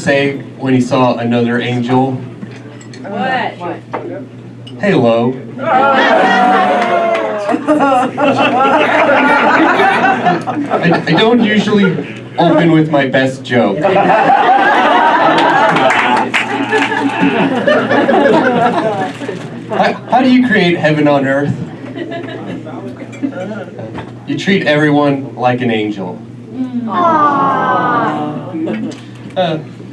say when he saw another angel? What? Hello. I don't usually open with my best joke. How do you create heaven on earth? You treat everyone like an angel.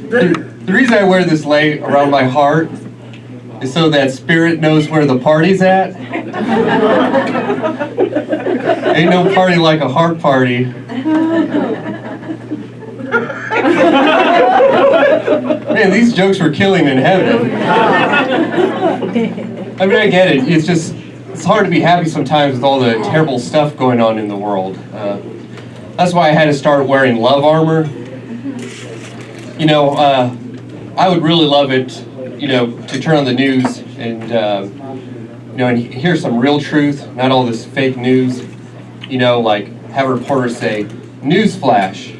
The reason I wear this lei around my heart is so that spirit knows where the party's at. Ain't no party like a heart party. Man, these jokes were killing in heaven. I mean, I get it. It's hard to be happy sometimes with all the terrible stuff going on in the world. That's why I had to start wearing love armor. You know, I would really love it, to turn on the news and, and hear some real truth, not all this fake news. Like have a reporter say, "Newsflash,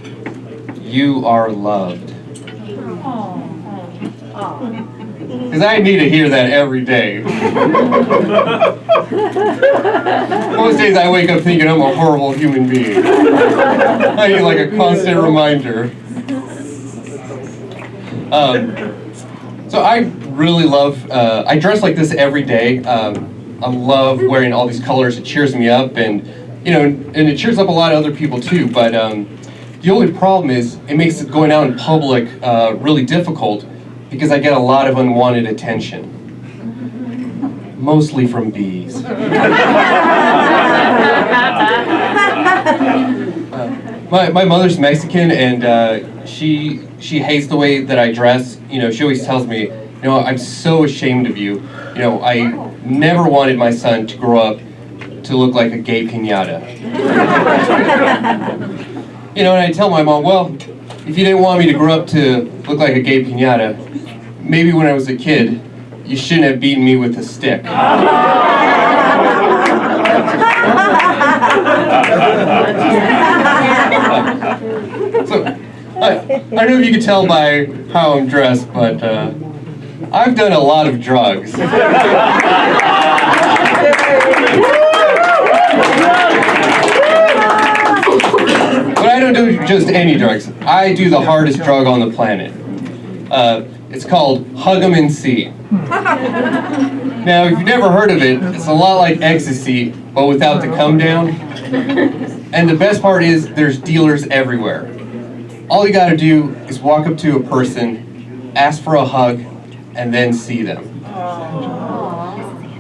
you are loved." Because I need to hear that every day. Most days I wake up thinking I'm a horrible human being. I need like a constant reminder. So I really love, I dress like this every day. I love wearing all these colors. It cheers me up, and and it cheers up a lot of other people too. But the only problem is it makes going out in public really difficult because I get a lot of unwanted attention, mostly from bees. My mother's Mexican, and she hates the way that I dress. She always tells me, I'm so ashamed of you. I never wanted my son to grow up to look like a gay piñata. And I tell my mom, well, if you didn't want me to grow up to look like a gay piñata, maybe when I was a kid, you shouldn't have beaten me with a stick. So, I don't know if you can tell by how I'm dressed, but I've done a lot of drugs. But I don't do just any drugs. I do the hardest drug on the planet. It's called Hug 'em and See. Now, if you've never heard of it, it's a lot like ecstasy, but without the come down. And the best part is there's dealers everywhere. All you gotta do is walk up to a person, ask for a hug, and then see them.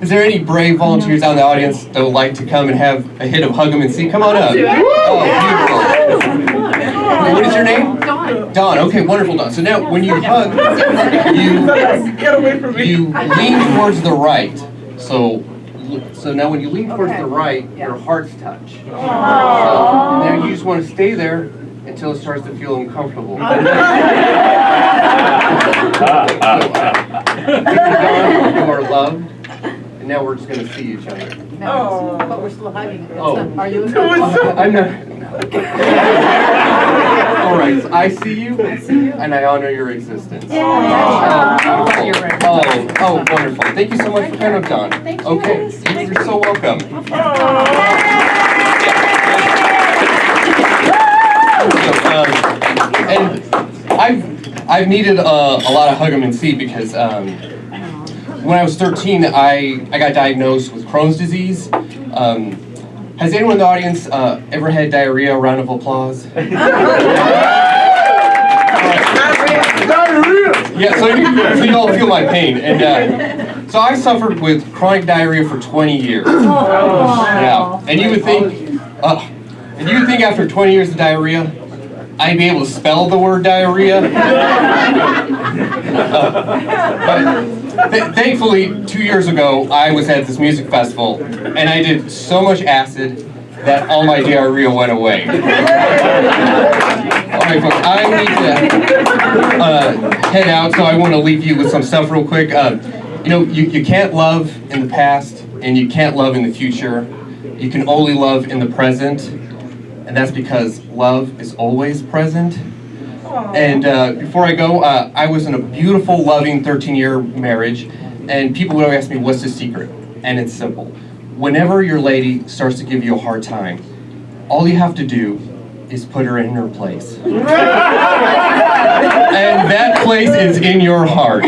Is there any brave volunteers out in the audience that would like to come and have a hit of Hug 'em and See? Come on up. Oh, beautiful. What is your name? Dawn. Okay, wonderful, Dawn. So now, when you hug, you lean towards the right. So now when you lean towards the right, your hearts touch. Now you just want to stay there until it starts to feel uncomfortable. You are loved, and now we're just going to see each other. No, but we're still hugging. Are you? I'm not. All right, so I see you, and I honor your existence. Oh, wonderful. Thank you so much for coming up, Dawn. Thank you. Okay, you're so welcome. And I've needed a lot of Hug 'em and See because when I was 13, I got diagnosed with Crohn's disease. Has anyone in the audience ever had diarrhea? A round of applause. Yeah, so you all feel my pain. And so I suffered with chronic diarrhea for 20 years. Yeah, and you would think after 20 years of diarrhea, I'd be able to spell the word diarrhea. But thankfully, 2 years ago, I was at this music festival, and I did so much acid that all my diarrhea went away. All right, folks, I need to head out, so I want to leave you with some stuff real quick. You can't love in the past, and you can't love in the future. You can only love in the present, and that's because love is always present. And before I go, I was in a beautiful, loving 13-year marriage, and people would always ask me, what's the secret? And it's simple. Whenever your lady starts to give you a hard time, all you have to do is put her in her place. And that place is in your heart.